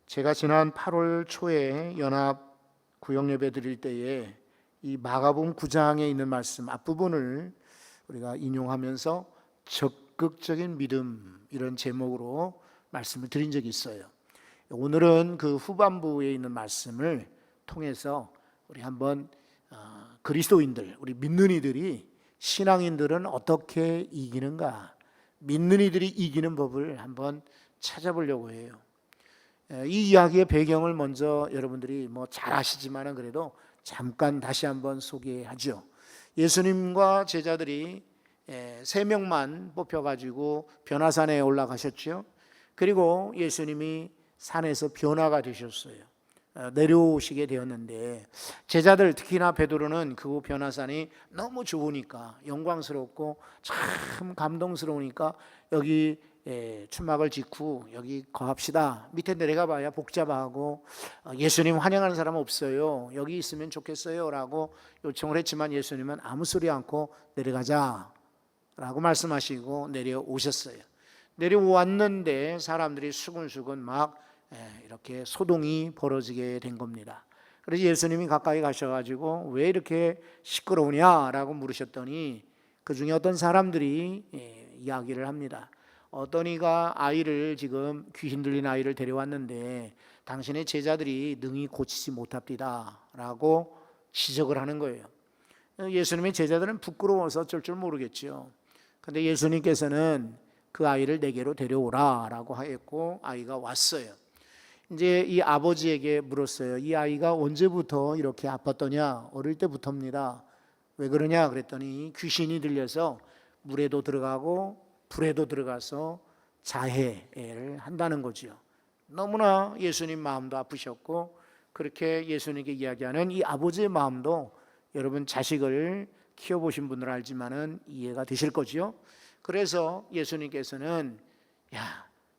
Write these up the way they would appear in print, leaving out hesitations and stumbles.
제가 지난 8월 초에 연합 구역 예배 드릴 때에 이 마가복음 9장에 있는 말씀 앞부분을 우리가 인용하면서 적극적인 믿음 이런 제목으로 말씀을 드린 적이 있어요. 오늘은 그 후반부에 있는 말씀을 통해서 우리 한번 그리스도인들, 우리 믿는 이들이 신앙인들은 어떻게 이기는가, 믿는 이들이 이기는 법을 한번 찾아보려고 해요. 이 이야기의 배경을 먼저 여러분들이 잘 아시지만은 그래도 잠깐 다시 한번 소개하죠. 예수님과 제자들이 3명만 뽑혀가지고 변화산에 올라가셨죠. 그리고 예수님이 산에서 변화가 되셨어요. 내려오시게 되었는데 제자들, 특히나 베드로는 그 변화산이 너무 좋으니까, 영광스럽고 참 감동스러우니까 여기 추막을 짓고 여기 거합시다. 밑에 내려가 봐야 복잡하고 예수님 환영하는 사람 없어요, 여기 있으면 좋겠어요 라고 요청을 했지만 예수님은 아무 소리 않고 내려가자 라고 말씀하시고 내려오셨어요. 내려왔는데 사람들이 수근수근 막 이렇게 소동이 벌어지게 된 겁니다. 그래서 예수님이 가까이 가셔가지고 왜 이렇게 시끄러우냐라고 물으셨더니 그 중에 어떤 사람들이 이야기를 합니다. 어떤 이가 아이를, 지금 귀신 들린 아이를 데려왔는데 당신의 제자들이 능히 고치지 못합니다 라고 지적을 하는 거예요. 예수님의 제자들은 부끄러워서 어쩔 줄 모르겠죠. 그런데 예수님께서는 그 아이를 내게로 데려오라 라고 하였고 아이가 왔어요. 이제 이 아버지에게 물었어요. 이 아이가 언제부터 이렇게 아팠더냐? 어릴 때부터입니다. 왜 그러냐 그랬더니 귀신이 들려서 물에도 들어가고 불에도 들어가서 자해를 한다는 거죠. 너무나 예수님 마음도 아프셨고 그렇게 예수님께 이야기하는 이 아버지의 마음도 여러분 자식을 키워보신 분들 알지만은 이해가 되실 거죠. 그래서 예수님께서는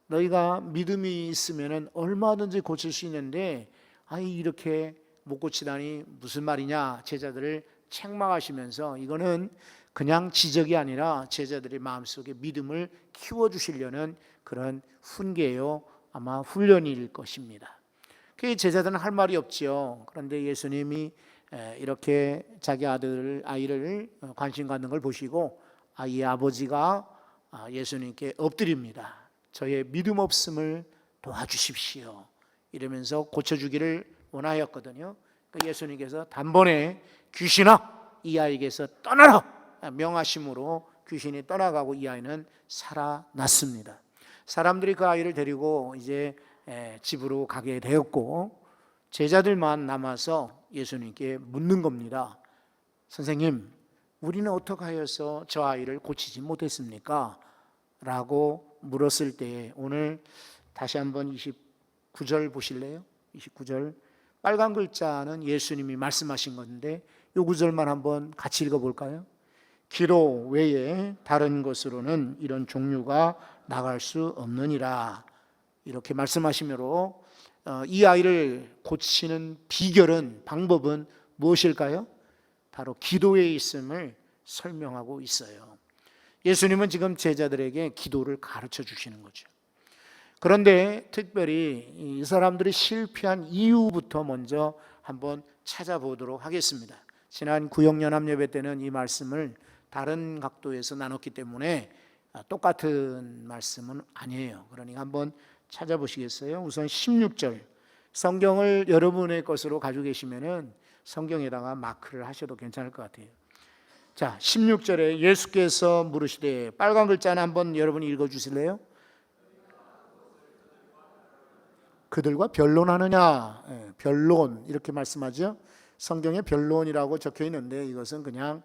너희가 믿음이 있으면은 얼마든지 고칠 수 있는데 이렇게 못 고치다니 무슨 말이냐, 제자들을 책망하시면서 이거는 그냥 지적이 아니라 제자들의 마음속에 믿음을 키워주시려는 그런 훈계요, 아마 훈련일 것입니다. 그 제자들은 할 말이 없지요. 그런데 예수님이 이렇게 자기 아이를 관심 갖는 걸 보시고 아이의 아버지가 예수님께 엎드립니다. 저의 믿음 없음을 도와주십시오 이러면서 고쳐주기를 원하였거든요. 예수님께서 단번에 귀신아 이 아이에게서 떠나라 명하심으로 귀신이 떠나가고 이 아이는 살아났습니다. 사람들이 그 아이를 데리고 이제 집으로 가게 되었고 제자들만 남아서 예수님께 묻는 겁니다. 선생님, 우리는 어떻게 하여서 저 아이를 고치지 못했습니까? 라고 물었을 때 오늘 다시 한번 29절 보실래요? 29절 빨간 글자는 예수님이 말씀하신 건데 이 구절만 한번 같이 읽어볼까요? 기도 외에 다른 것으로는 이런 종류가 나갈 수 없느니라 이렇게 말씀하시므로 이 아이를 고치는 비결은, 방법은 무엇일까요? 바로 기도에 있음을 설명하고 있어요. 예수님은 지금 제자들에게 기도를 가르쳐 주시는 거죠. 그런데 특별히 이 사람들이 실패한 이유부터 먼저 한번 찾아보도록 하겠습니다. 지난 구역연합예배 때는 이 말씀을 다른 각도에서 나눴기 때문에 똑같은 말씀은 아니에요. 그러니까 한번 찾아보시겠어요? 우선 16절 성경을 여러분의 것으로 가지고 계시면은 성경에다가 마크를 하셔도 괜찮을 것 같아요. 자, 16절에 예수께서 물으시되, 빨간 글자는 한번 여러분이 읽어주실래요? 그들과 변론하느냐? 변론 이렇게 말씀하죠. 성경에 변론이라고 적혀 있는데 이것은 그냥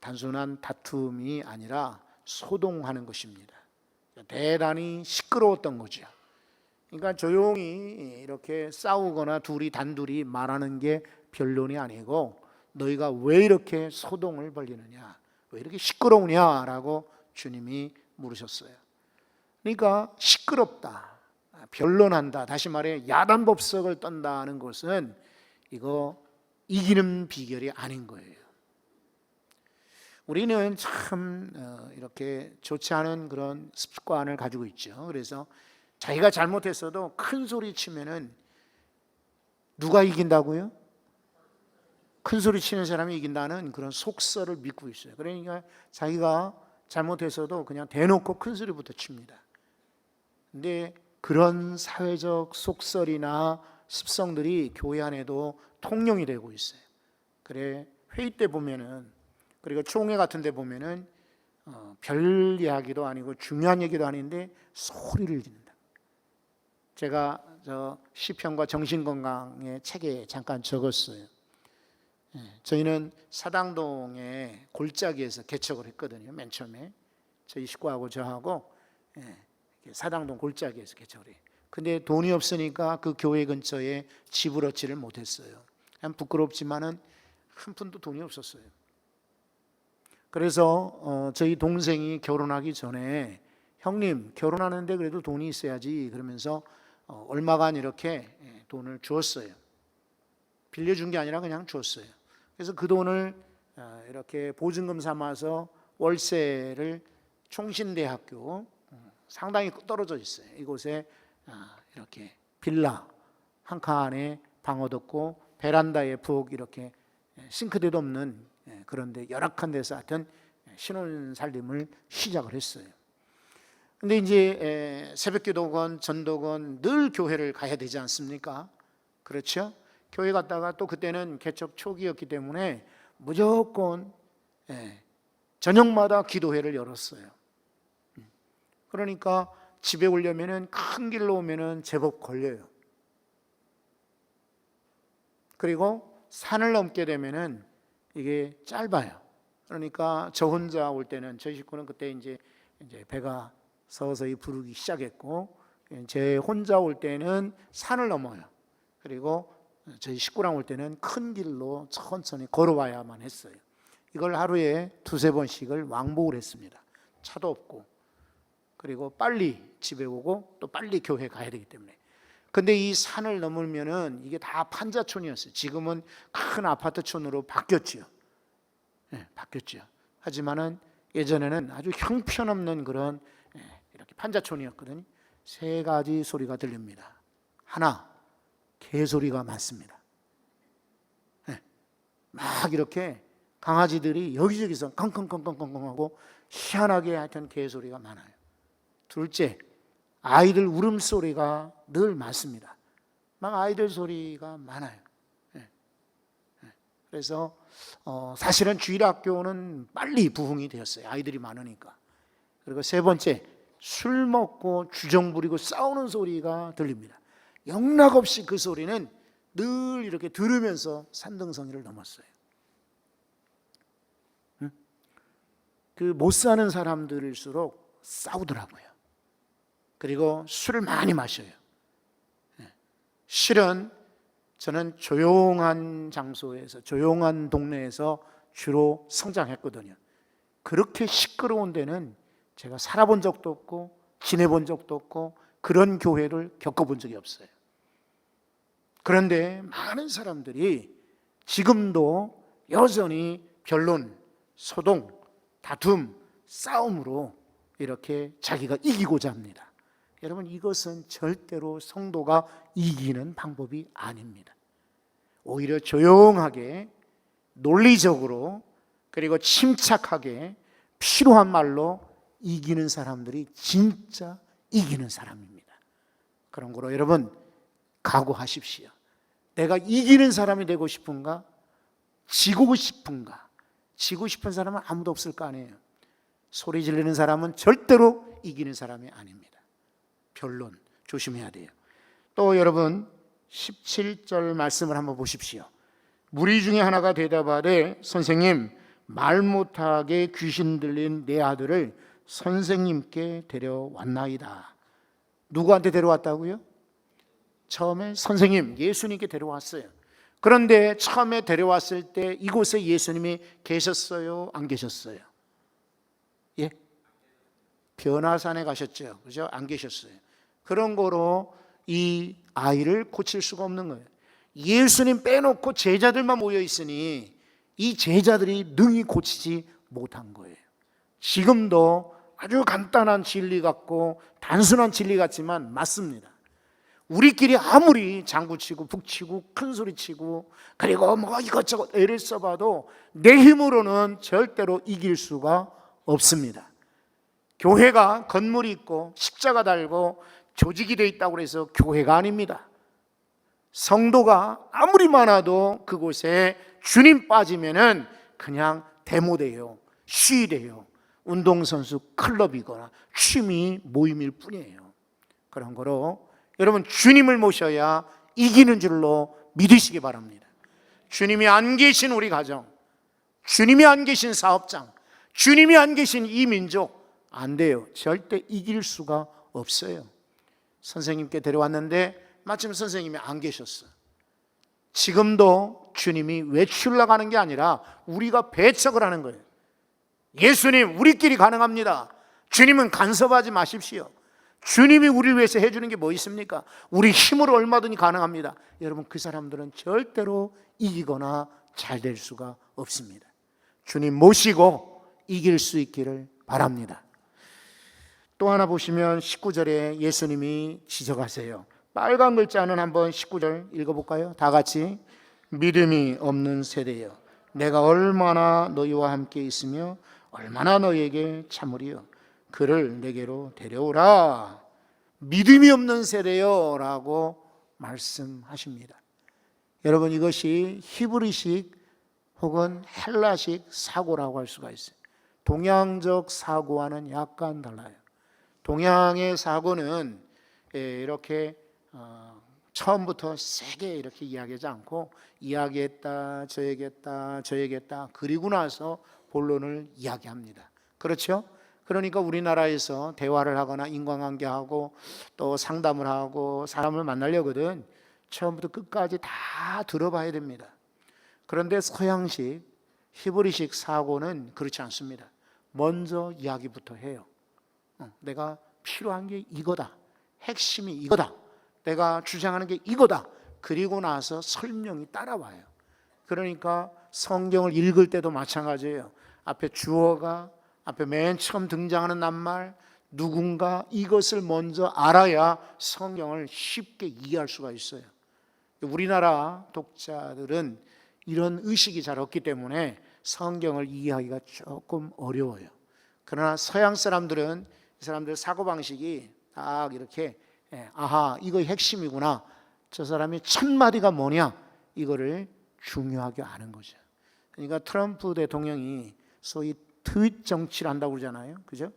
단순한 다툼이 아니라 소동하는 것입니다. 대단히 시끄러웠던 거죠. 그러니까 조용히 이렇게 싸우거나 단둘이 말하는 게 변론이 아니고 너희가 왜 이렇게 소동을 벌이느냐, 왜 이렇게 시끄러우냐라고 주님이 물으셨어요. 그러니까 시끄럽다, 변론한다, 다시 말해 야단법석을 떤다는 것은 이거 이기는 비결이 아닌 거예요. 우리는 참 이렇게 좋지 않은 그런 습관을 가지고 있죠. 그래서 자기가 잘못했어도 큰 소리 치면은 누가 이긴다고요? 큰 소리 치는 사람이 이긴다는 그런 속설을 믿고 있어요. 그러니까 자기가 잘못했어도 그냥 대놓고 큰 소리부터 칩니다. 근데 그런 사회적 속설이나 습성들이 교회 안에도 통용이 되고 있어요. 그래, 회의 때 보면은, 그리고 총회 같은 데 보면은 별 이야기도 아니고 중요한 얘기도 아닌데 소리를 지른다. 제가 저 시편과 정신건강의 책에 잠깐 적었어요. 저희는 사당동의 골짜기에서 개척을 했거든요. 맨 처음에 저희 식구하고 저하고 사당동 골짜기에서 개척을 해요. 근데 돈이 없으니까 그 교회 근처에 집을 얻지를 못했어요. 그냥 부끄럽지만은 한 푼도 돈이 없었어요. 그래서 저희 동생이 결혼하기 전에 형님 결혼하는데 그래도 돈이 있어야지 그러면서 얼마간 이렇게 돈을 주었어요. 빌려준 게 아니라 그냥 주었어요. 그래서 그 돈을 이렇게 보증금 삼아서 월세를 총신대학교 상당히 떨어져 있어요. 이곳에 이렇게 빌라 한 칸에 방 얻었고 베란다에 푹 이렇게 싱크대도 없는 그런데 열악한 데서 하여튼 신혼살림을 시작을 했어요. 근데 이제 새벽기도건 전도건 늘 교회를 가야 되지 않습니까? 그렇죠? 교회 갔다가 또 그때는 개척 초기였기 때문에 무조건 저녁마다 기도회를 열었어요. 그러니까 집에 오려면은 큰 길로 오면은 제법 걸려요. 그리고 산을 넘게 되면은 이게 짧아요. 그러니까 저 혼자 올 때는 저희 식구는 그때 이제 배가 서서히 부르기 시작했고 제 혼자 올 때는 산을 넘어요. 그리고 저희 식구랑 올 때는 큰 길로 천천히 걸어와야만 했어요. 이걸 하루에 두세 번씩을 왕복을 했습니다. 차도 없고 그리고 빨리 집에 오고 또 빨리 교회 가야 되기 때문에. 근데 이 산을 넘으면은 이게 다 판자촌이었어요. 지금은 큰 아파트촌으로 바뀌었지요. 바뀌었죠. 하지만은 예전에는 아주 형편없는 그런 이렇게 판자촌이었거든요. 세 가지 소리가 들립니다. 하나, 개소리가 많습니다. 막 이렇게 강아지들이 여기저기서 컹컹컹컹컹하고 희한하게 하여튼 개소리가 많아요. 둘째, 아이들 울음소리가 늘 많습니다. 막 아이들 소리가 많아요. 그래서 사실은 주일학교는 빨리 부흥이 되었어요. 아이들이 많으니까. 그리고 세 번째, 술 먹고 주정 부리고 싸우는 소리가 들립니다. 영락없이 그 소리는 늘 이렇게 들으면서 산등성이를 넘었어요. 그 못 사는 사람들일수록 싸우더라고요. 그리고 술을 많이 마셔요. 실은 저는 조용한 장소에서 조용한 동네에서 주로 성장했거든요. 그렇게 시끄러운 데는 제가 살아본 적도 없고 지내본 적도 없고 그런 교회를 겪어본 적이 없어요. 그런데 많은 사람들이 지금도 여전히 변론, 소동, 다툼, 싸움으로 이렇게 자기가 이기고자 합니다. 여러분, 이것은 절대로 성도가 이기는 방법이 아닙니다. 오히려 조용하게 논리적으로 그리고 침착하게 필요한 말로 이기는 사람들이 진짜 이기는 사람입니다. 그런 거로 여러분 각오하십시오. 내가 이기는 사람이 되고 싶은가? 지고 싶은가? 지고 싶은 사람은 아무도 없을 거 아니에요. 소리 지르는 사람은 절대로 이기는 사람이 아닙니다. 변론 조심해야 돼요. 또 여러분 17절 말씀을 한번 보십시오. 무리 중에 하나가 대답하되 선생님, 말 못하게 귀신 들린 내 아들을 선생님께 데려왔나이다. 누구한테 데려왔다고요? 처음에 선생님, 예수님께 데려왔어요. 그런데 처음에 데려왔을 때 이곳에 예수님이 계셨어요? 안 계셨어요? 예? 변화산에 가셨죠. 그죠? 안 계셨어요. 그런 거로 이 아이를 고칠 수가 없는 거예요. 예수님 빼놓고 제자들만 모여 있으니 이 제자들이 능히 고치지 못한 거예요. 지금도 아주 간단한 진리 같고 단순한 진리 같지만 맞습니다. 우리끼리 아무리 장구치고 북치고 큰소리치고 그리고 뭐 이것저것 애를 써봐도 내 힘으로는 절대로 이길 수가 없습니다. 교회가 건물이 있고 십자가 달고 조직이 되어 있다고 해서 교회가 아닙니다. 성도가 아무리 많아도 그곳에 주님 빠지면은 그냥 데모돼요, 시위돼요, 운동선수 클럽이거나 취미 모임일 뿐이에요. 그런 거로 여러분, 주님을 모셔야 이기는 줄로 믿으시기 바랍니다. 주님이 안 계신 우리 가정, 주님이 안 계신 사업장, 주님이 안 계신 이 민족 안 돼요. 절대 이길 수가 없어요. 선생님께 데려왔는데 마침 선생님이 안 계셨어. 지금도 주님이 외출 나가는 게 아니라 우리가 배척을 하는 거예요. 예수님, 우리끼리 가능합니다. 주님은 간섭하지 마십시오. 주님이 우리를 위해서 해주는 게 뭐 있습니까? 우리 힘으로 얼마든지 가능합니다. 여러분, 그 사람들은 절대로 이기거나 잘 될 수가 없습니다. 주님 모시고 이길 수 있기를 바랍니다. 또 하나 보시면 19절에 예수님이 지적하세요. 빨간 글자는 한번 19절 읽어볼까요? 다 같이. 믿음이 없는 세대여, 내가 얼마나 너희와 함께 있으며 얼마나 너희에게 참으리요. 그를 내게로 데려오라. 믿음이 없는 세대여 라고 말씀하십니다. 여러분, 이것이 히브리식 혹은 헬라식 사고라고 할 수가 있어요. 동양적 사고와는 약간 달라요. 동양의 사고는 이렇게 처음부터 세게 이렇게 이야기하지 않고 이야기했다, 저 얘기했다, 저 얘기했다, 그리고 나서 본론을 이야기합니다. 그렇죠? 그러니까 우리나라에서 대화를 하거나 인간관계하고 또 상담을 하고 사람을 만나려거든 처음부터 끝까지 다 들어봐야 됩니다. 그런데 서양식 히브리식 사고는 그렇지 않습니다. 먼저 이야기부터 해요. 내가 필요한 게 이거다, 핵심이 이거다, 내가 주장하는 게 이거다. 그리고 나서 설명이 따라와요. 그러니까 성경을 읽을 때도 마찬가지예요. 앞에 주어가, 앞에 맨 처음 등장하는 낱말, 누군가, 이것을 먼저 알아야 성경을 쉽게 이해할 수가 있어요. 우리나라 독자들은 이런 의식이 잘 없기 때문에 성경을 이해하기가 조금 어려워요. 그러나 서양 사람들은, 이 사람들 사고방식이 딱 이렇게 아하, 이거 핵심이구나, 저 사람이 첫 마디가 뭐냐, 이거를 중요하게 아는 거죠. 그러니까 트럼프 대통령이 소위 트윗 정치를 한다고 그러잖아요. 그죠?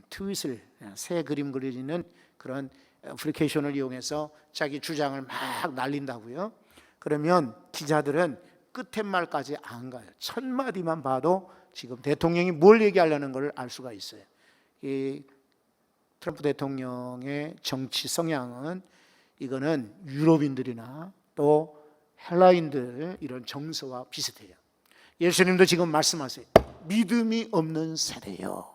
트윗을, 새 그림 그려지는 그런 애플리케이션을 이용해서 자기 주장을 막 날린다고요. 그러면 기자들은 끝에 말까지 안 가요. 첫 마디만 봐도 지금 대통령이 뭘 얘기하려는 걸 알 수가 있어요. 이 트럼프 대통령의 정치 성향은, 이거는 유럽인들이나 또 헬라인들 이런 정서와 비슷해요. 예수님도 지금 말씀하세요. 믿음이 없는 세대요,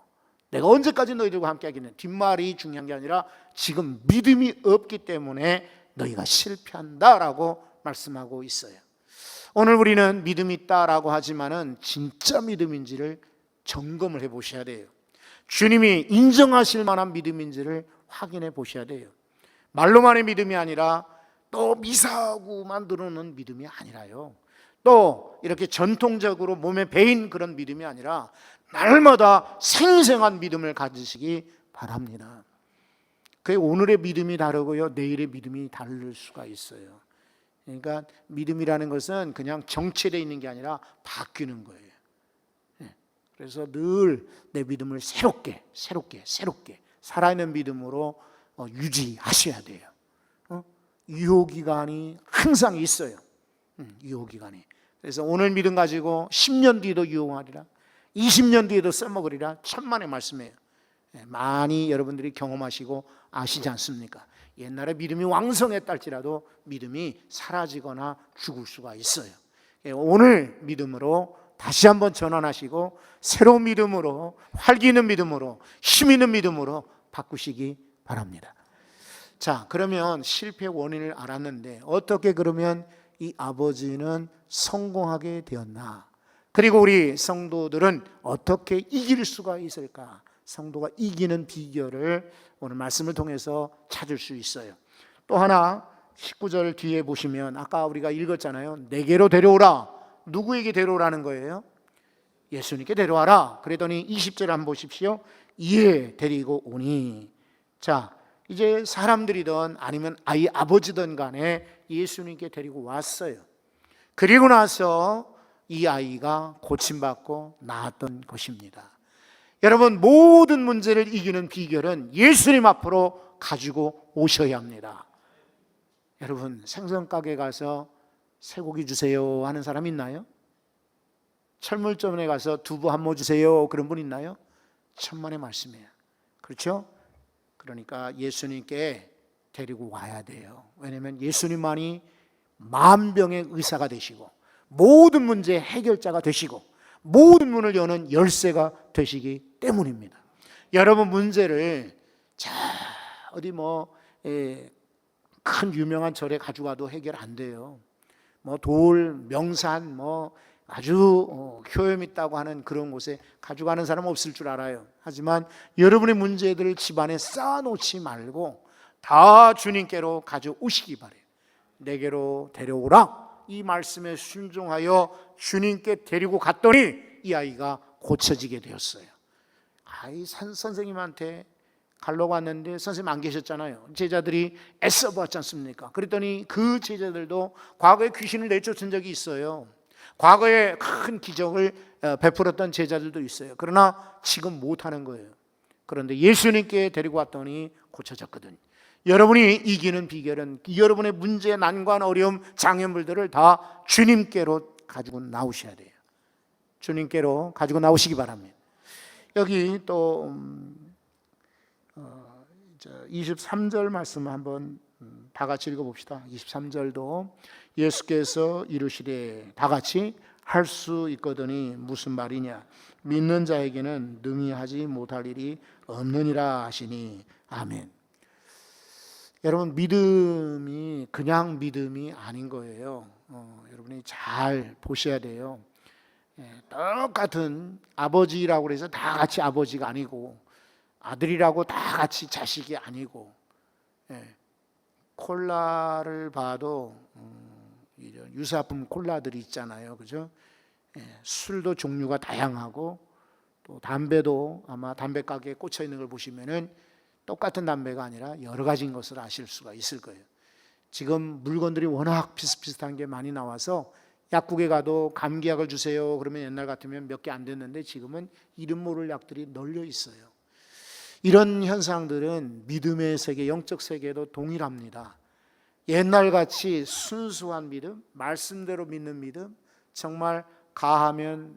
내가 언제까지 너희들과 함께 하겠냐. 뒷말이 중요한 게 아니라 지금 믿음이 없기 때문에 너희가 실패한다라고 말씀하고 있어요. 오늘 우리는 믿음이 있다라고 하지만은 진짜 믿음인지를 점검을 해 보셔야 돼요. 주님이 인정하실 만한 믿음인지를 확인해 보셔야 돼요. 말로만의 믿음이 아니라 또 미사고만 들어오는 믿음이 아니라요, 또 이렇게 전통적으로 몸에 배인 그런 믿음이 아니라 날마다 생생한 믿음을 가지시기 바랍니다. 그게 오늘의 믿음이 다르고요, 내일의 믿음이 다를 수가 있어요. 그러니까 믿음이라는 것은 그냥 정체되어 있는 게 아니라 바뀌는 거예요. 그래서 늘 내 믿음을 새롭게 살아있는 믿음으로 유지하셔야 돼요. 유효기간이 항상 있어요. 유효기간이. 그래서 오늘 믿음 가지고 10년 뒤도 유용하리라, 20년 뒤에도 써먹으리라, 천만의 말씀이에요. 많이 여러분들이 경험하시고 아시지 않습니까? 옛날에 믿음이 왕성했다 할지라도 믿음이 사라지거나 죽을 수가 있어요. 오늘 믿음으로 다시 한번 전환하시고 새로운 믿음으로, 활기 있는 믿음으로, 힘 있는 믿음으로 바꾸시기 바랍니다. 자, 그러면 실패의 원인을 알았는데 어떻게 그러면 이 아버지는 성공하게 되었나? 그리고 우리 성도들은 어떻게 이길 수가 있을까? 성도가 이기는 비결을 오늘 말씀을 통해서 찾을 수 있어요. 또 하나 19절 뒤에 보시면 아까 우리가 읽었잖아요. 내게로 데려오라. 누구에게 데려오라는 거예요? 예수님께 데려와라. 그랬더니 20절 한번 보십시오. 이에 데리고 오니. 자, 이제 사람들이든 아니면 아버지든 간에 예수님께 데리고 왔어요. 그리고 나서 이 아이가 고침받고 나았던 것입니다. 여러분, 모든 문제를 이기는 비결은 예수님 앞으로 가지고 오셔야 합니다. 여러분, 생선가게 가서 쇠고기 주세요 하는 사람 있나요? 철물점에 가서 두부 한 모 주세요 그런 분 있나요? 천만의 말씀이에요. 그렇죠? 그러니까 예수님께 데리고 와야 돼요. 왜냐하면 예수님만이 만병의 의사가 되시고 모든 문제의 해결자가 되시고 모든 문을 여는 열쇠가 되시기 때문입니다. 여러분, 문제를 어디 큰 유명한 절에 가져가도 해결 안 돼요. 돌, 명산, 아주 효험 있다고 하는 그런 곳에 가져가는 사람 없을 줄 알아요. 하지만 여러분의 문제들을 집안에 쌓아놓지 말고 다 주님께로 가져오시기 바래요. 내게로 데려오라. 이 말씀에 순종하여 주님께 데리고 갔더니 이 아이가 고쳐지게 되었어요. 선생님한테 가려고 왔는데 선생님 안 계셨잖아요. 제자들이 애써 보았지 않습니까? 그랬더니 그 제자들도 과거에 귀신을 내쫓은 적이 있어요. 과거에 큰 기적을 베풀었던 제자들도 있어요. 그러나 지금 못하는 거예요. 그런데 예수님께 데리고 왔더니 고쳐졌거든요. 여러분이 이기는 비결은 여러분의 문제, 난관, 어려움, 장애물들을 다 주님께로 가지고 나오셔야 돼요. 주님께로 가지고 나오시기 바랍니다. 여기 또 23절 말씀 한번 다 같이 읽어봅시다. 23절도 예수께서 이르시되 다 같이 할 수 있거든이 무슨 말이냐. 믿는 자에게는 능히 하지 못할 일이 없느니라 하시니. 아멘. 여러분, 믿음이 그냥 믿음이 아닌 거예요. 여러분이 잘 보셔야 돼요. 똑같은 아버지라고 해서 다 같이 아버지가 아니고 아들이라고 다 같이 자식이 아니고, 콜라를 봐도 이런 유사품 콜라들이 있잖아요. 그죠? 술도 종류가 다양하고 또 담배도 아마 담배 가게에 꽂혀 있는 걸 보시면은 똑같은 담배가 아니라 여러 가지인 것을 아실 수가 있을 거예요. 지금 물건들이 워낙 비슷비슷한 게 많이 나와서 약국에 가도 감기약을 주세요 그러면 옛날 같으면 몇 개 안 됐는데 지금은 이름 모를 약들이 널려 있어요. 이런 현상들은 믿음의 세계, 영적 세계도 동일합니다. 옛날같이 순수한 믿음, 말씀대로 믿는 믿음, 정말 가하면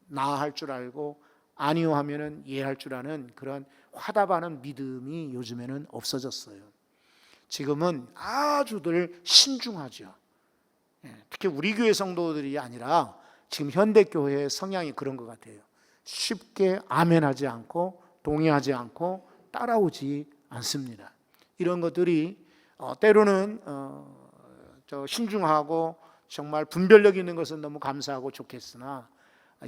나할 줄 알고 아니요 하면은 이해할 줄 아는 그런 화답하는 믿음이 요즘에는 없어졌어요. 지금은 아주들 신중하죠. 특히 우리 교회 성도들이 아니라 지금 현대교회의 성향이 그런 것 같아요. 쉽게 아멘하지 않고 동의하지 않고 따라오지 않습니다. 이런 것들이 때로는 신중하고 정말 분별력 있는 것은 너무 감사하고 좋겠으나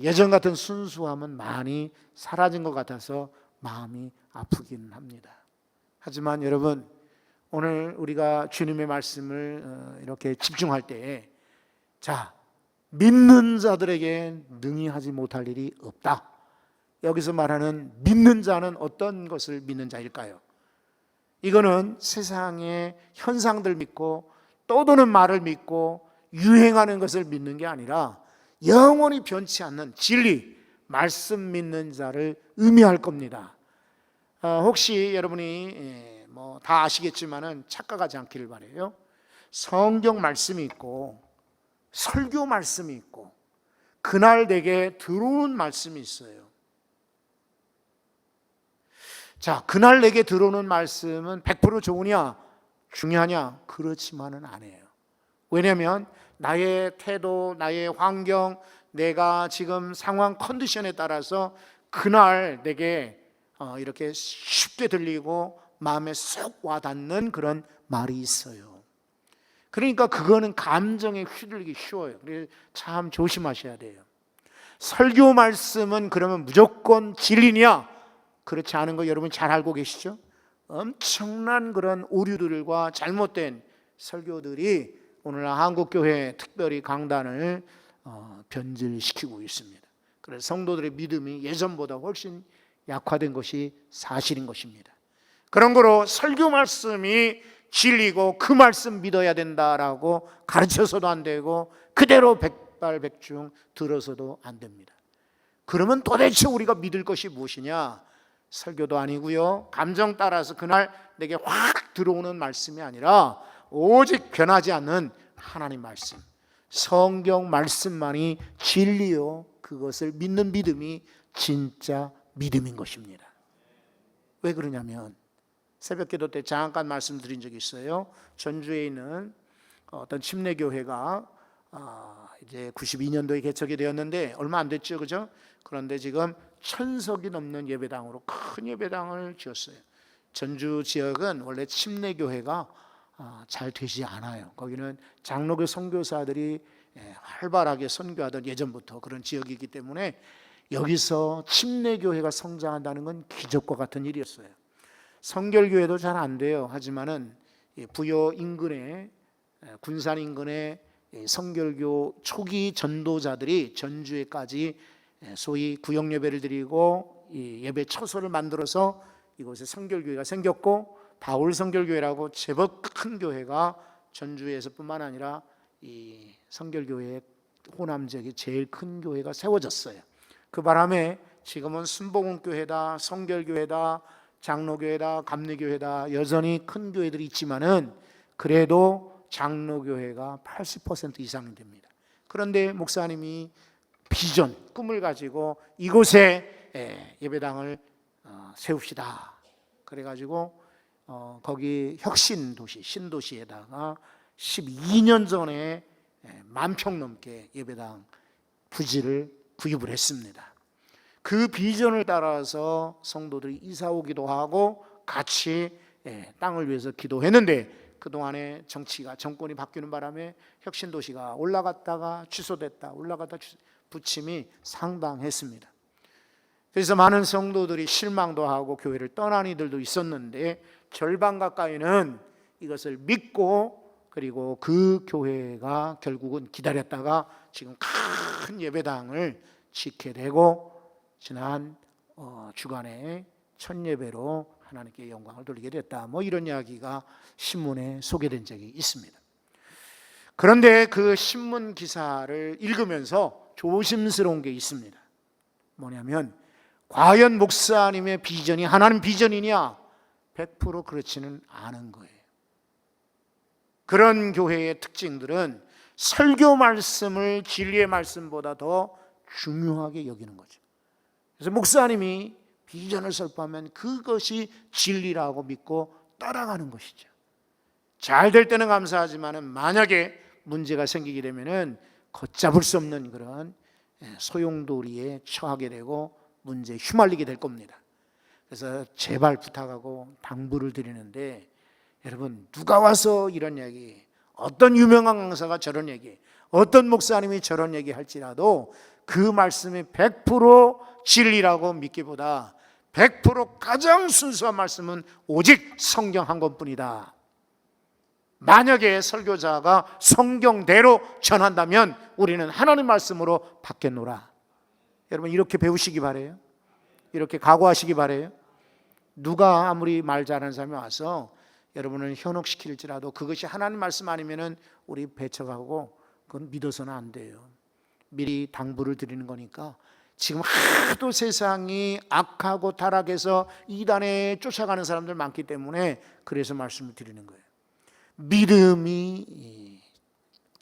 예전 같은 순수함은 많이 사라진 것 같아서 마음이 아프긴 합니다. 하지만 여러분, 오늘 우리가 주님의 말씀을 이렇게 집중할 때에 믿는 자들에게 능히 하지 못할 일이 없다. 여기서 말하는 믿는 자는 어떤 것을 믿는 자일까요? 이거는 세상의 현상들 믿고 떠도는 말을 믿고 유행하는 것을 믿는 게 아니라 영원히 변치 않는 진리, 말씀 믿는 자를 의미할 겁니다. 혹시 여러분이 다 아시겠지만은 착각하지 않기를 바라요. 성경 말씀이 있고 설교 말씀이 있고 그날 내게 들어오는 말씀이 있어요. 그날 내게 들어오는 말씀은 100% 좋으냐 중요하냐 그렇지만은 아니에요. 왜냐하면 나의 태도, 나의 환경, 내가 지금 상황 컨디션에 따라서 그날 내게 이렇게 쉽게 들리고 마음에 쏙 와닿는 그런 말이 있어요. 그러니까 그거는 감정에 휘둘리기 쉬워요. 그래서 참 조심하셔야 돼요. 설교 말씀은 그러면 무조건 진리냐? 그렇지 않은 거 여러분 잘 알고 계시죠? 엄청난 그런 오류들과 잘못된 설교들이 오늘날 한국교회 특별히 강단을 변질시키고 있습니다. 그래서 성도들의 믿음이 예전보다 훨씬 약화된 것이 사실인 것입니다. 그런 거로 설교 말씀이 진리고 그 말씀 믿어야 된다라고 가르쳐서도 안 되고 그대로 백발백중 들어서도 안 됩니다. 그러면 도대체 우리가 믿을 것이 무엇이냐? 설교도 아니고요, 감정 따라서 그날 내게 확 들어오는 말씀이 아니라 오직 변하지 않는 하나님 말씀, 성경 말씀만이 진리요, 그것을 믿는 믿음이 진짜 믿음인 것입니다. 왜 그러냐면 새벽기도 때 잠깐 말씀드린 적이 있어요. 전주에 있는 어떤 침례교회가 이제 92년도에 개척이 되었는데 얼마 안 됐죠, 그죠? 그런데 지금 1000석이 넘는 예배당으로 큰 예배당을 지었어요. 전주 지역은 원래 침례교회가 잘 되지 않아요. 거기는 장로교 선교사들이 활발하게 선교하던 예전부터 그런 지역이기 때문에 여기서 침례교회가 성장한다는 건 기적과 같은 일이었어요. 성결교회도 잘 안 돼요. 하지만은 부여 인근에, 군산 인근에 성결교 초기 전도자들이 전주에까지 소위 구역 예배를 드리고 예배 처소를 만들어서 이곳에 성결교회가 생겼고, 바울 성결교회라고 제법 큰 교회가 전주에서뿐만 아니라 이 성결교회 호남 지역에 제일 큰 교회가 세워졌어요. 그 바람에 지금은 순복음교회다, 성결교회다, 장로교회다, 감리교회다, 여전히 큰 교회들이 있지만은 그래도 장로교회가 80% 이상이 됩니다. 그런데 목사님이 비전, 꿈을 가지고 이곳에 예배당을 세웁시다. 그래가지고 거기 혁신도시, 신도시에다가 12년 전에 10,000평 넘게 예배당 부지를 구입을 했습니다. 그 비전을 따라서 성도들이 이사 오기도 하고 같이 땅을 위해서 기도했는데, 그동안에 정권이 바뀌는 바람에 혁신도시가 올라갔다가 취소됐다, 올라갔다 부침이 상당했습니다. 그래서 많은 성도들이 실망도 하고 교회를 떠난 이들도 있었는데, 절반 가까이는 이것을 믿고, 그리고 그 교회가 결국은 기다렸다가 지금 큰 예배당을 짓게 되고, 지난 주간에 첫 예배로 하나님께 영광을 돌리게 됐다, 뭐 이런 이야기가 신문에 소개된 적이 있습니다. 그런데 그 신문 기사를 읽으면서 조심스러운 게 있습니다. 뭐냐면 과연 목사님의 비전이 하나님 비전이냐? 100% 그렇지는 않은 거예요. 그런 교회의 특징들은 설교 말씀을 진리의 말씀보다 더 중요하게 여기는 거죠. 그래서 목사님이 비전을 설파하면 그것이 진리라고 믿고 따라가는 것이죠. 잘 될 때는 감사하지만 만약에 문제가 생기게 되면 걷잡을 수 없는 그런 소용돌이에 처하게 되고 문제에 휘말리게 될 겁니다. 그래서 제발 부탁하고 당부를 드리는데, 여러분, 누가 와서 이런 얘기, 어떤 유명한 강사가 저런 얘기, 어떤 목사님이 저런 얘기 할지라도 그 말씀이 100% 진리라고 믿기보다 100% 가장 순수한 말씀은 오직 성경 한 권뿐이다. 만약에 설교자가 성경대로 전한다면 우리는 하나님 말씀으로 받겠노라. 여러분, 이렇게 배우시기 바라요. 이렇게 각오하시기 바라요. 누가 아무리 말 잘하는 사람이 와서 여러분을 현혹시킬지라도 그것이 하나님 말씀 아니면은 우리 배척하고 그건 믿어서는 안 돼요. 미리 당부를 드리는 거니까. 지금 하도 세상이 악하고 타락해서 이단에 쫓아가는 사람들 많기 때문에 그래서 말씀을 드리는 거예요. 믿음이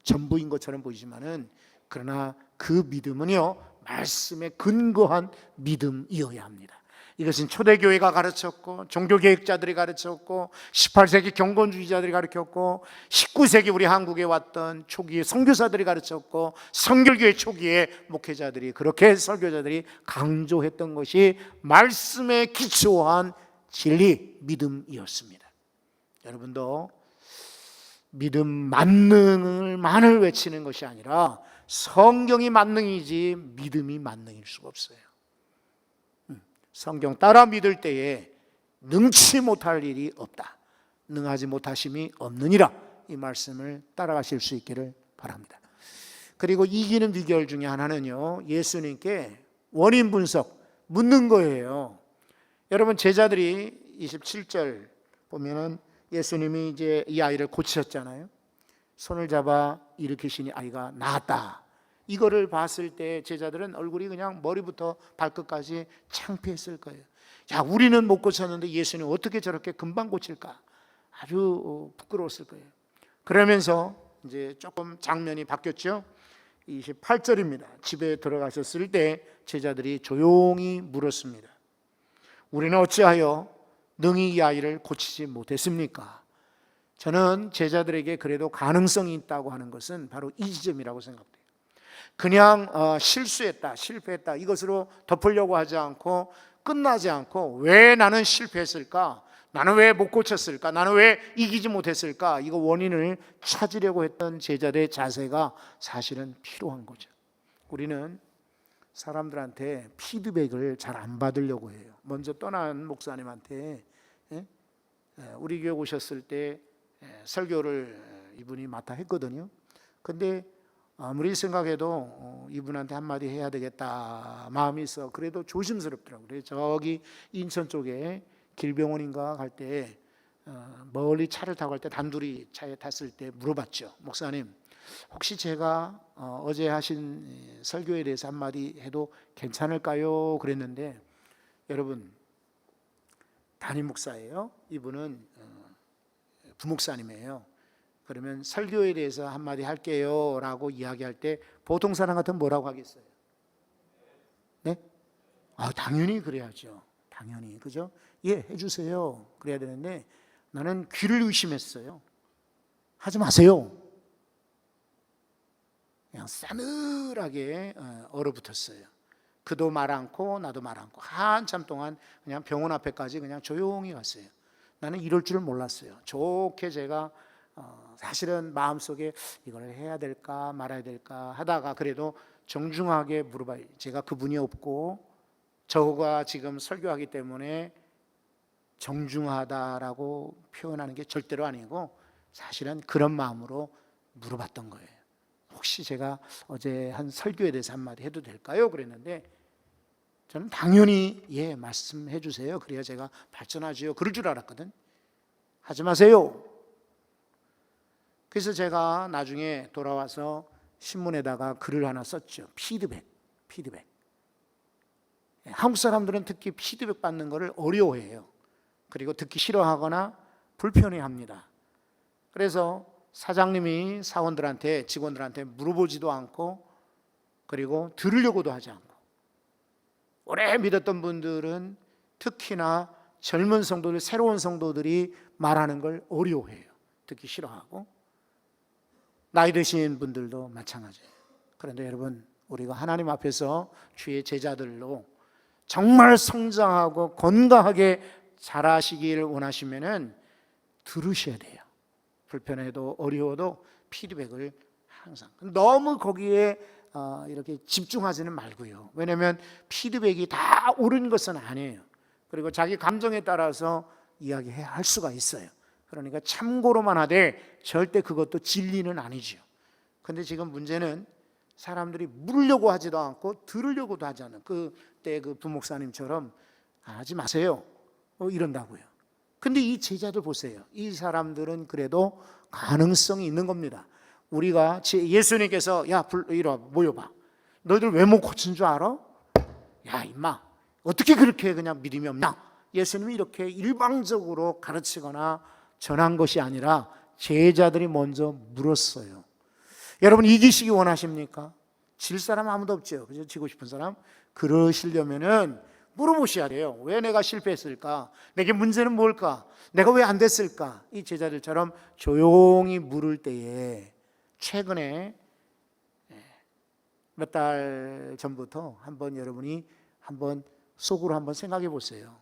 전부인 것처럼 보이지만은, 그러나 그 믿음은요, 말씀에 근거한 믿음이어야 합니다. 이것은 초대교회가 가르쳤고, 종교개혁자들이 가르쳤고, 18세기 경건주의자들이 가르쳤고, 19세기 우리 한국에 왔던 초기의 선교사들이 가르쳤고, 성결교회 초기의 목회자들이, 그렇게 설교자들이 강조했던 것이 말씀에 기초한 진리, 믿음이었습니다. 여러분도 믿음 만능을 외치는 것이 아니라 성경이 만능이지 믿음이 만능일 수가 없어요. 성경 따라 믿을 때에 능치 못할 일이 없다. 능하지 못하심이 없느니라. 이 말씀을 따라가실 수 있기를 바랍니다. 그리고 이기는 비결 중에 하나는요, 예수님께 원인 분석 묻는 거예요. 여러분, 제자들이 27절 보면은 예수님이 이제 이 아이를 고치셨잖아요. 손을 잡아 일으키시니 아이가 나았다. 이거를 봤을 때 제자들은 얼굴이 그냥 머리부터 발끝까지 창피했을 거예요. 야, 우리는 못 고쳤는데 예수님 어떻게 저렇게 금방 고칠까? 아주 부끄러웠을 거예요. 그러면서 이제 조금 장면이 바뀌었죠. 28절입니다. 집에 들어가셨을 때 제자들이 조용히 물었습니다. 우리는 어찌하여 능히 이 아이를 고치지 못했습니까? 저는 제자들에게 그래도 가능성이 있다고 하는 것은 바로 이 지점이라고 생각돼요. 그냥 실수했다, 실패했다 이것으로 덮으려고 하지 않고 끝나지 않고 왜 나는 실패했을까? 나는 왜 못 고쳤을까? 나는 왜 이기지 못했을까? 이거 원인을 찾으려고 했던 제자들의 자세가 사실은 필요한 거죠. 우리는 사람들한테 피드백을 잘 안 받으려고 해요. 먼저 떠난 목사님한테 우리 교회 오셨을 때 설교를 이분이 맡아 했거든요. 근데 아무리 생각해도 이분한테 한마디 해야 되겠다 마음이 있어. 그래도 조심스럽더라고요. 그래서 저기 인천 쪽에 길병원인가 갈 때 멀리 차를 타고 갈 때 단둘이 차에 탔을 때 물어봤죠. 목사님, 혹시 제가 어제 하신 설교에 대해서 한마디 해도 괜찮을까요? 그랬는데 여러분, 담임 목사예요. 이분은 부목사님이에요. 그러면 설교에 대해서 한마디 할게요 라고 이야기할 때 보통 사람 같으면 뭐라고 하겠어요? 네? 당연히 그래야죠. 당연히, 그죠? 예, 해주세요. 그래야 되는데 나는 귀를 의심했어요. 하지 마세요. 그냥 싸늘하게 얼어붙었어요. 그도 말 않고 나도 말 않고 한참 동안 그냥 병원 앞에까지 그냥 조용히 갔어요. 나는 이럴 줄 몰랐어요. 좋게 제가 사실은 마음속에 이걸 해야 될까 말아야 될까 하다가 그래도 정중하게 물어봐요. 제가 그분이 없고 저가 지금 설교하기 때문에 정중하다라고 표현하는 게 절대로 아니고 사실은 그런 마음으로 물어봤던 거예요. 혹시 제가 어제 한 설교에 대해서 한마디 해도 될까요? 그랬는데 저는 당연히 예, 말씀해 주세요. 그래야 제가 발전하지요. 그럴 줄 알았거든. 하지 마세요. 그래서 제가 나중에 돌아와서 신문에다가 글을 하나 썼죠. 피드백. 한국 사람들은 특히 피드백 받는 것을 어려워해요. 그리고 듣기 싫어하거나 불편해합니다. 그래서 사장님이 사원들한테, 직원들한테 물어보지도 않고 그리고 들으려고도 하지 않고, 오래 믿었던 분들은 특히나 젊은 성도들, 새로운 성도들이 말하는 걸 어려워해요. 듣기 싫어하고, 나이 드신 분들도 마찬가지예요. 그런데 여러분, 우리가 하나님 앞에서 주의 제자들로 정말 성장하고 건강하게 자라시기를 원하시면은 들으셔야 돼요. 불편해도 어려워도 피드백을 항상. 너무 거기에 이렇게 집중하지는 말고요. 왜냐하면 피드백이 다 옳은 것은 아니에요. 그리고 자기 감정에 따라서 이야기해야 할 수가 있어요. 그러니까 참고로만 하되 절대 그것도 진리는 아니죠. 근데 지금 문제는 사람들이 물으려고 하지도 않고 들으려고도 하지 않는 그때 그 부목사님처럼 하지 마세요. 이런다고요. 근데 이 제자들 보세요. 이 사람들은 그래도 가능성이 있는 겁니다. 우리가 예수님께서 야, 이리 와, 모여봐. 너희들 왜 못 고친 줄 알아? 야, 임마, 어떻게 그렇게 그냥 믿음이 없냐? 예수님이 이렇게 일방적으로 가르치거나 전한 것이 아니라 제자들이 먼저 물었어요. 여러분, 이기시기 원하십니까? 질 사람 아무도 없죠. 그죠? 지고 싶은 사람? 그러시려면은 물어보셔야 돼요. 왜 내가 실패했을까? 내게 문제는 뭘까? 내가 왜 안 됐을까? 이 제자들처럼 조용히 물을 때에 최근에 몇 달 전부터 한번 여러분이 한번 속으로 한번 생각해 보세요.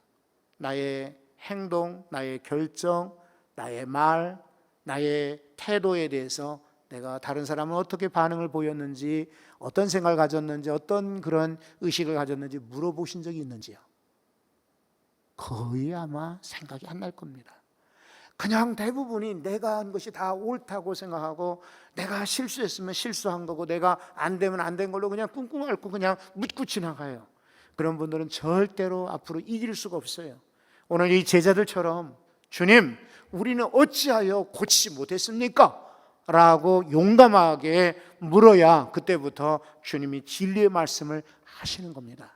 나의 행동, 나의 결정, 나의 말, 나의 태도에 대해서 내가 다른 사람은 어떻게 반응을 보였는지, 어떤 생각을 가졌는지, 어떤 그런 의식을 가졌는지 물어보신 적이 있는지요? 거의 아마 생각이 안 날 겁니다. 그냥 대부분이 내가 한 것이 다 옳다고 생각하고, 내가 실수했으면 실수한 거고, 내가 안 되면 안 된 걸로 그냥 꿍꿍 앓고 그냥 묻고 지나가요. 그런 분들은 절대로 앞으로 이길 수가 없어요. 오늘 이 제자들처럼 주님, 우리는 어찌하여 고치지 못했습니까? 라고 용감하게 물어야 그때부터 주님이 진리의 말씀을 하시는 겁니다.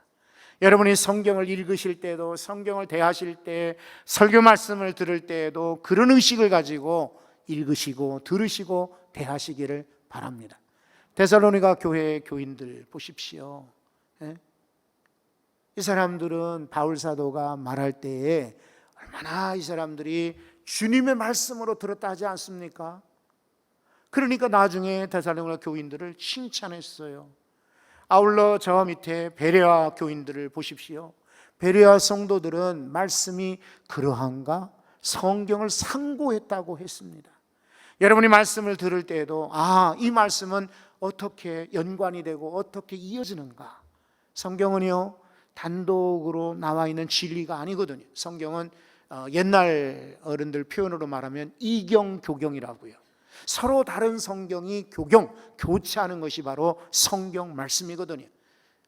여러분이 성경을 읽으실 때도, 성경을 대하실 때, 설교 말씀을 들을 때에도 그런 의식을 가지고 읽으시고 들으시고 대하시기를 바랍니다. 데살로니가 교회 교인들 보십시오. 이 사람들은 바울 사도가 말할 때에 얼마나 이 사람들이 주님의 말씀으로 들었다 하지 않습니까? 그러니까 나중에 데살로니가 교인들을 칭찬했어요. 아울러 저 밑에 베레아 교인들을 보십시오. 베레아 성도들은 말씀이 그러한가? 성경을 상고했다고 했습니다. 여러분이 말씀을 들을 때에도 이 말씀은 어떻게 연관이 되고 어떻게 이어지는가? 성경은요, 단독으로 나와 있는 진리가 아니거든요. 성경은 옛날 어른들 표현으로 말하면 이경교경이라고요. 서로 다른 성경이 교체하는 것이 바로 성경 말씀이거든요.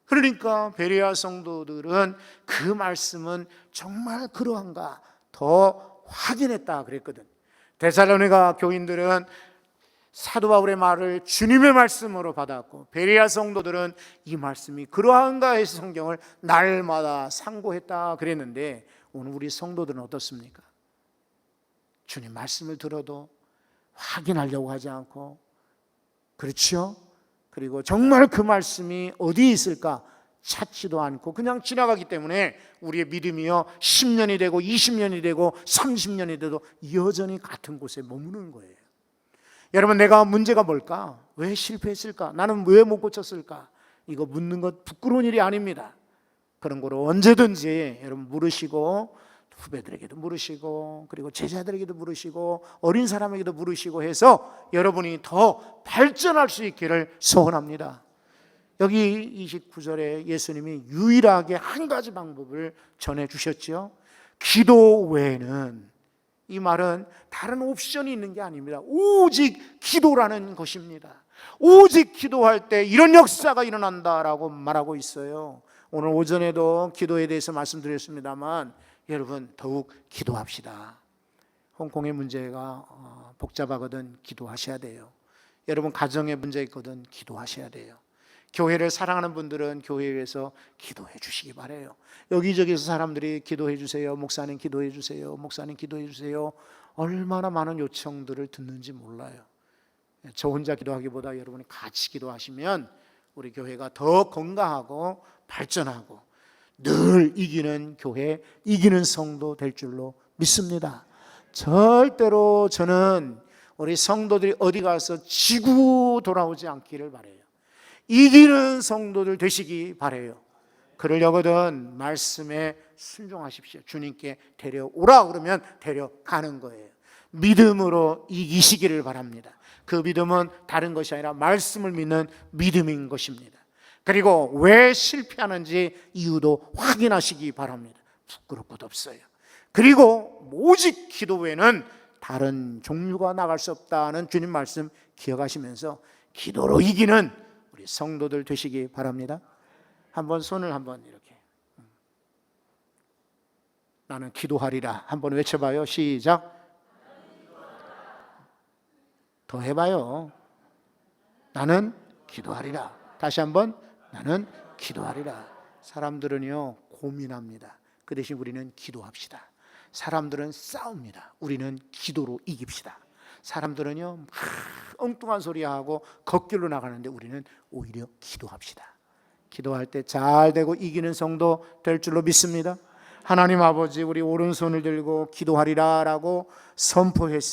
그러니까 베레아 성도들은 그 말씀은 정말 그러한가 더 확인했다 그랬거든. 데살로니가 교인들은 사도 바울의 말을 주님의 말씀으로 받았고, 베레아 성도들은 이 말씀이 그러한가 해서 성경을 날마다 상고했다 그랬는데, 오늘 우리 성도들은 어떻습니까? 주님 말씀을 들어도 확인하려고 하지 않고, 그렇죠? 그리고 정말 그 말씀이 어디에 있을까 찾지도 않고 그냥 지나가기 때문에 우리의 믿음이요 10년이 되고 20년이 되고 30년이 돼도 여전히 같은 곳에 머무는 거예요. 여러분, 내가 문제가 뭘까? 왜 실패했을까? 나는 왜 못 고쳤을까? 이거 묻는 것 부끄러운 일이 아닙니다. 그런 거로 언제든지 여러분 물으시고, 후배들에게도 물으시고, 그리고 제자들에게도 물으시고, 어린 사람에게도 물으시고 해서 여러분이 더 발전할 수 있기를 소원합니다. 여기 29절에 예수님이 유일하게 한 가지 방법을 전해주셨죠. 기도 외에는, 이 말은 다른 옵션이 있는 게 아닙니다. 오직 기도라는 것입니다. 오직 기도할 때 이런 역사가 일어난다라고 말하고 있어요. 오늘 오전에도 기도에 대해서 말씀드렸습니다만, 여러분 더욱 기도합시다. 홍콩의 문제가 복잡하거든 기도하셔야 돼요. 여러분 가정에 문제 있거든 기도하셔야 돼요. 교회를 사랑하는 분들은 교회에서 기도해 주시기 바라요. 여기저기서 사람들이 기도해 주세요, 목사님 기도해 주세요, 목사님 기도해 주세요. 얼마나 많은 요청들을 듣는지 몰라요. 저 혼자 기도하기보다 여러분이 같이 기도하시면 우리 교회가 더 건강하고 발전하고 늘 이기는 교회, 이기는 성도 될 줄로 믿습니다. 절대로 저는 우리 성도들이 어디 가서 지고 돌아오지 않기를 바라요. 이기는 성도들 되시기 바라요. 그러려거든 말씀에 순종하십시오. 주님께 데려오라 그러면 데려가는 거예요. 믿음으로 이기시기를 바랍니다. 그 믿음은 다른 것이 아니라 말씀을 믿는 믿음인 것입니다. 그리고 왜 실패하는지 이유도 확인하시기 바랍니다. 부끄러울 것 없어요. 그리고 오직 기도 외에는 다른 종류가 나갈 수 없다는 주님 말씀 기억하시면서 기도로 이기는 우리 성도들 되시기 바랍니다. 한번 손을 한번 이렇게, 나는 기도하리라 한번 외쳐봐요. 시작. 더 해봐요. 나는 기도하리라. 다시 한번, 나는 기도하리라. 사람들은요 고민합니다. 그 대신 우리는 기도합시다. 사람들은 싸웁니다. 우리는 기도로 이깁시다. 사람들은요 막 엉뚱한 소리하고 겉길로 나가는데 우리는 오히려 기도합시다. 기도할 때 잘 되고 이기는 성도 될 줄로 믿습니다. 하나님 아버지, 우리 오른손을 들고 기도하리라 라고 선포했습니다.